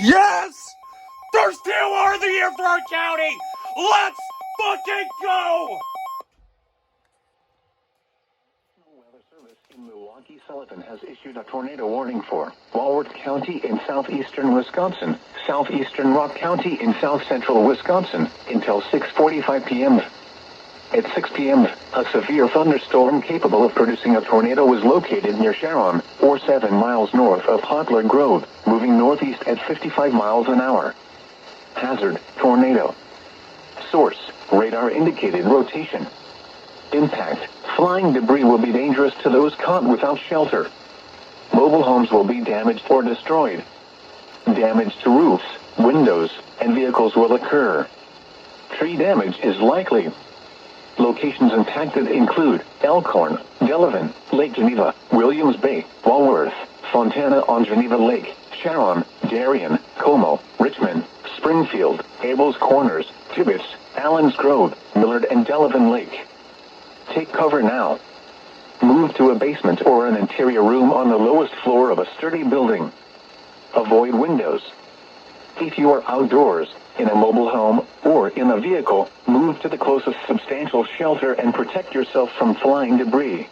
Yes! They're still worthy here for our county! Let's fucking go! Weather Service in Milwaukee Sullivan has issued a tornado warning for Walworth County in southeastern Wisconsin, southeastern Rock County in south central Wisconsin, until 6:45 p.m. At 6 p.m., a severe thunderstorm capable of producing a tornado was located near Sharon, or 7 miles north of Poplar Grove, moving northeast at 55 miles an hour. Hazard, tornado. Source, radar indicated rotation. Impact, flying debris will be dangerous to those caught without shelter. Mobile homes will be damaged or destroyed. Damage to roofs, windows, and vehicles will occur. Tree damage is likely. Locations impacted include Elkhorn, Delavan, Lake Geneva, Williams Bay, Walworth, Fontana on Geneva Lake, Sharon, Darien, Como, Richmond, Springfield, Abels Corners, Tibbetts, Allens Grove, Millard and Delavan Lake. Take cover now. Move to a basement or an interior room on the lowest floor of a sturdy building. Avoid windows. If you are outdoors, in a mobile home, or in a vehicle, move to the closest substantial shelter and protect yourself from flying debris.